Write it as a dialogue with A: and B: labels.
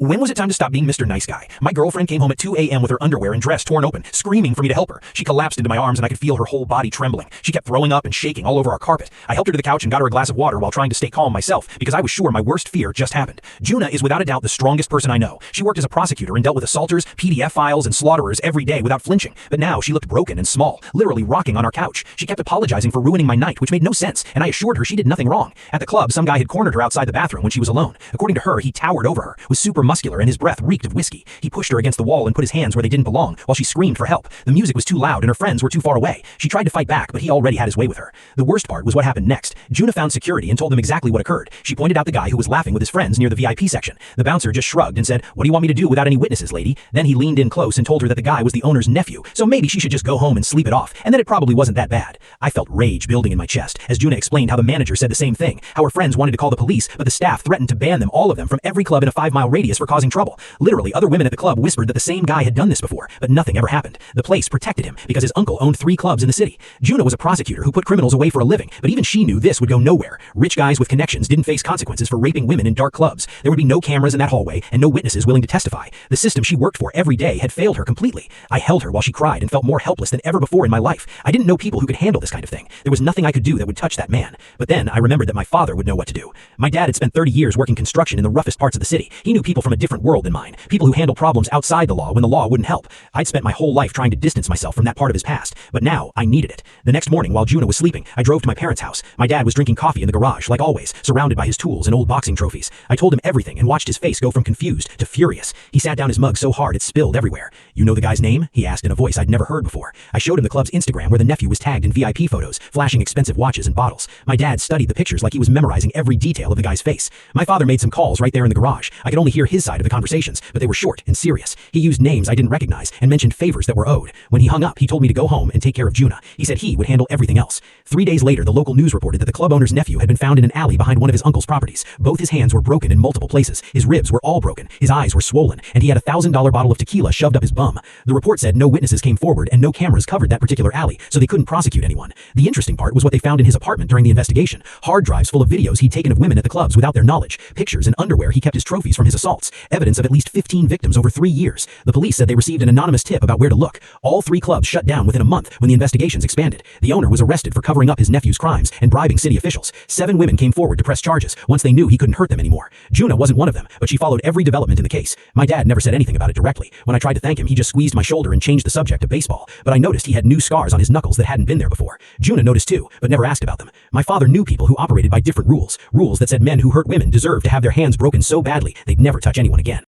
A: When was it time to stop being Mr. Nice Guy? My girlfriend came home at 2 a.m. with her underwear and dress torn open, screaming for me to help her. She collapsed into my arms and I could feel her whole body trembling. She kept throwing up and shaking all over our carpet. I helped her to the couch and got her a glass of water while trying to stay calm myself, because I was sure my worst fear just happened. Juna is without a doubt the strongest person I know. She worked as a prosecutor and dealt with assaulters, PDF files, and slaughterers every day without flinching. But now she looked broken and small, literally rocking on our couch. She kept apologizing for ruining my night, which made no sense, and I assured her she did nothing wrong. At the club, some guy had cornered her outside the bathroom when she was alone. According to her, he towered over her, was super muscular, and his breath reeked of whiskey. He pushed her against the wall and put his hands where they didn't belong while she screamed for help. The music was too loud and her friends were too far away. She tried to fight back, but he already had his way with her. The worst part was what happened next. Juna found security and told them exactly what occurred. She pointed out the guy who was laughing with his friends near the VIP section. The bouncer just shrugged and said, "What do you want me to do without any witnesses, lady?" Then he leaned in close and told her that the guy was the owner's nephew, so maybe she should just go home and sleep it off, and that it probably wasn't that bad. I felt rage building in my chest as Juna explained how the manager said the same thing, how her friends wanted to call the police, but the staff threatened to ban them, all of them, from every club in a 5-mile radius for causing trouble. Literally, other women at the club whispered that the same guy had done this before, but nothing ever happened. The place protected him because his uncle owned 3 clubs in the city. Juna was a prosecutor who put criminals away for a living, but even she knew this would go nowhere. Rich guys with connections didn't face consequences for raping women in dark clubs. There would be no cameras in that hallway and no witnesses willing to testify. The system she worked for every day had failed her completely. I held her while she cried and felt more helpless than ever before in my life. I didn't know people who could handle this kind of thing. There was nothing I could do that would touch that man. But then I remembered that my father would know what to do. My dad had spent 30 years working construction in the roughest parts of the city. He knew people from a different world than mine, people who handle problems outside the law when the law wouldn't help. I'd spent my whole life trying to distance myself from that part of his past, but now I needed it. The next morning, while Juna was sleeping, I drove to my parents' house. My dad was drinking coffee in the garage, like always, surrounded by his tools and old boxing trophies. I told him everything and watched his face go from confused to furious. He sat down his mug so hard it spilled everywhere. "You know the guy's name?" he asked in a voice I'd never heard before. I showed him the club's Instagram where the nephew was tagged in VIP photos, flashing expensive watches and bottles. My dad studied the pictures like he was memorizing every detail of the guy's face. My father made some calls right there in the garage. I could only hear his side of the conversations, but they were short and serious. He used names I didn't recognize and mentioned favors that were owed. When he hung up, he told me to go home and take care of Juna. He said he would handle everything else. 3 days later, the local news reported that the club owner's nephew had been found in an alley behind one of his uncle's properties. Both his hands were broken in multiple places. His ribs were all broken. His eyes were swollen, and he had a $1,000 bottle of tequila shoved up his bum. The report said no witnesses came forward and no cameras covered that particular alley, so they couldn't prosecute anyone. The interesting part was what they found in his apartment during the investigation. Hard drives full of videos he'd taken of women at the clubs without their knowledge, pictures and underwear he kept his trophies from his assaults, evidence of at least 15 victims over 3 years. The police said they received an anonymous tip about where to look. All 3 clubs shut down within a month when the investigations expanded. The owner was arrested for covering up his nephew's crimes and bribing city officials. 7 women came forward to press charges once they knew he couldn't hurt them anymore. Juna wasn't one of them, but she followed every development in the case. My dad never said anything about it directly. When I tried to thank him, he just squeezed my shoulder and changed the subject to baseball, but I noticed he had new scars on his knuckles that hadn't been there before. Juna noticed too, but never asked about them. My father knew people who operated by different rules that said men who hurt women deserved to have their hands broken so badly they'd never touch anyone again.